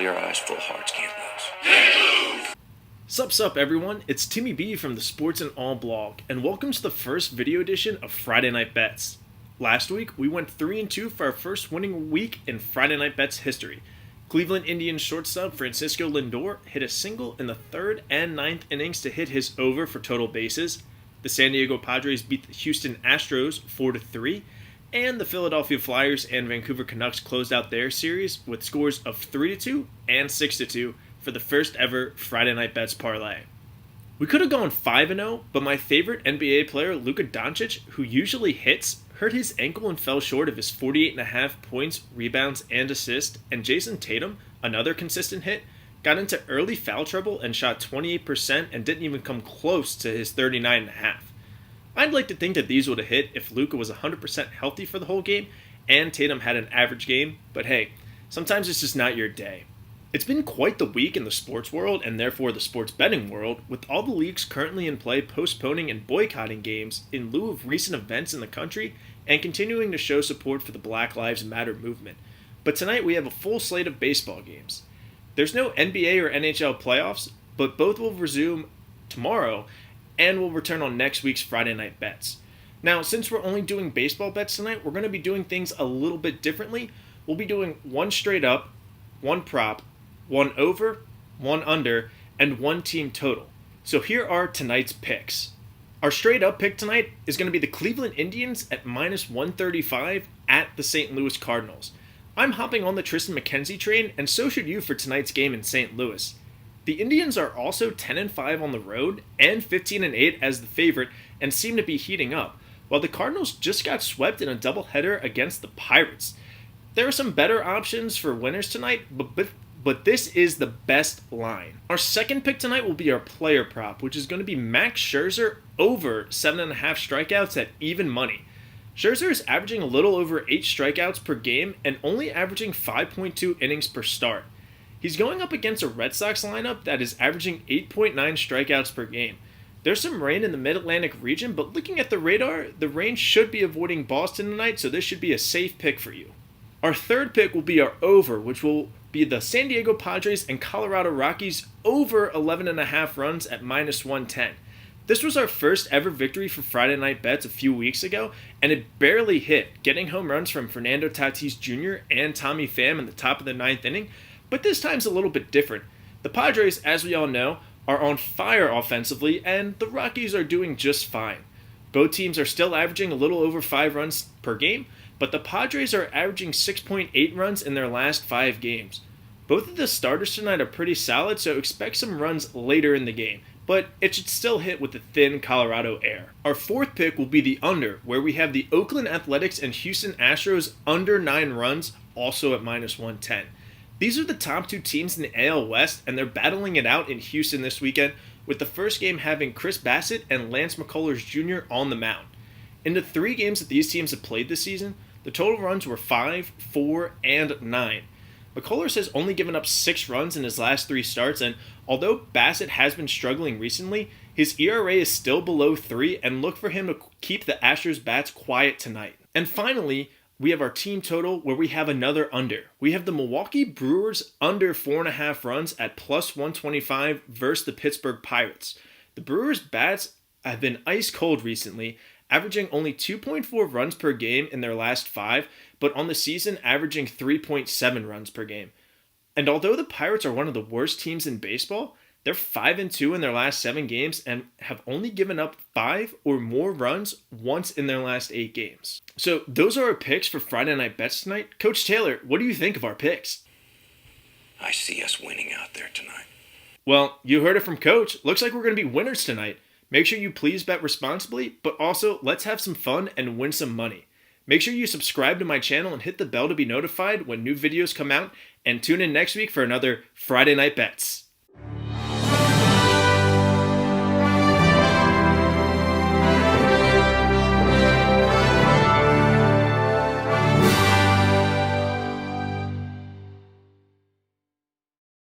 clear eyes, full hearts can't lose. Sup everyone, it's Timmy B from the Sports and All blog, and welcome to the first video edition of Friday Night Bets. Last week, we went 3-2 for our first winning week in Friday Night Bets history. Cleveland Indians shortstop Francisco Lindor hit a single in the third and ninth innings to hit his over for total bases. The San Diego Padres beat the Houston Astros 4-3, and the Philadelphia Flyers and Vancouver Canucks closed out their series with scores of 3-2 and 6-2 for the first ever Friday Night Bets parlay. We could have gone 5-0, but my favorite NBA player, Luka Doncic, who usually hits, hurt his ankle and fell short of his 48.5 points, rebounds, and assists, and Jason Tatum, another consistent hit, got into early foul trouble and shot 28% and didn't even come close to his 39.5. I'd like to think that these would have hit if Luka was 100% healthy for the whole game and Tatum had an average game, but hey, sometimes it's just not your day. It's been quite the week in the sports world and therefore the sports betting world, with all the leagues currently in play postponing and boycotting games in lieu of recent events in the country and continuing to show support for the Black Lives Matter movement. But tonight we have a full slate of baseball games. There's no NBA or NHL playoffs, but both will resume tomorrow and will return on next week's Friday Night Bets. Now, since we're only doing baseball bets tonight, we're going to be doing things a little bit differently. We'll be doing one straight up, one prop, one over, one under, and one team total. So here are tonight's picks. Our straight up pick tonight is going to be the Cleveland Indians at -135 at the St. Louis Cardinals. I'm hopping on the Tristan McKenzie train, and so should you for tonight's game in St. Louis. The Indians are also 10-5 on the road and 15-8 as the favorite and seem to be heating up, while the Cardinals just got swept in a doubleheader against the Pirates. There are some better options for winners tonight, but this is the best line. Our second pick tonight will be our player prop, which is going to be Max Scherzer over 7.5 strikeouts at even money. Scherzer is averaging a little over 8 strikeouts per game and only averaging 5.2 innings per start. He's going up against a Red Sox lineup that is averaging 8.9 strikeouts per game. There's some rain in the Mid-Atlantic region, but looking at the radar, the rain should be avoiding Boston tonight, so this should be a safe pick for you. Our third pick will be our over, which will be the San Diego Padres and Colorado Rockies over 11.5 runs at -110. This was our first ever victory for Friday Night Bets a few weeks ago, and it barely hit, getting home runs from Fernando Tatis Jr. and Tommy Pham in the top of the ninth inning. But this time's a little bit different. The Padres, as we all know, are on fire offensively, and the Rockies are doing just fine. Both teams are still averaging a little over 5 runs per game, but the Padres are averaging 6.8 runs in their last 5 games. Both of the starters tonight are pretty solid, so expect some runs later in the game, but it should still hit with the thin Colorado air. Our fourth pick will be the under, where we have the Oakland Athletics and Houston Astros under 9 runs, also at -110. These are the top 2 teams in the AL West, and they're battling it out in Houston this weekend, with the first game having Chris Bassett and Lance McCullers Jr. on the mound. In the 3 games that these teams have played this season, the total runs were 5, 4, and 9. McCullers has only given up 6 runs in his last 3 starts, and although Bassett has been struggling recently, his ERA is still below 3, and look for him to keep the Astros bats quiet tonight. And finally, we have our team total where we have another under. We have the Milwaukee Brewers under 4.5 runs at +125 versus the Pittsburgh Pirates. The Brewers bats have been ice cold recently, averaging only 2.4 runs per game in their last 5, but on the season averaging 3.7 runs per game. And although the Pirates are one of the worst teams in baseball, they're 5-2 in their last 7 games and have only given up 5 or more runs once in their last 8 games. So those are our picks for Friday Night Bets tonight. Coach Taylor, what do you think of our picks? I see us winning out there tonight. Well, you heard it from Coach. Looks like we're going to be winners tonight. Make sure you please bet responsibly, but also let's have some fun and win some money. Make sure you subscribe to my channel and hit the bell to be notified when new videos come out, and tune in next week for another Friday Night Bets.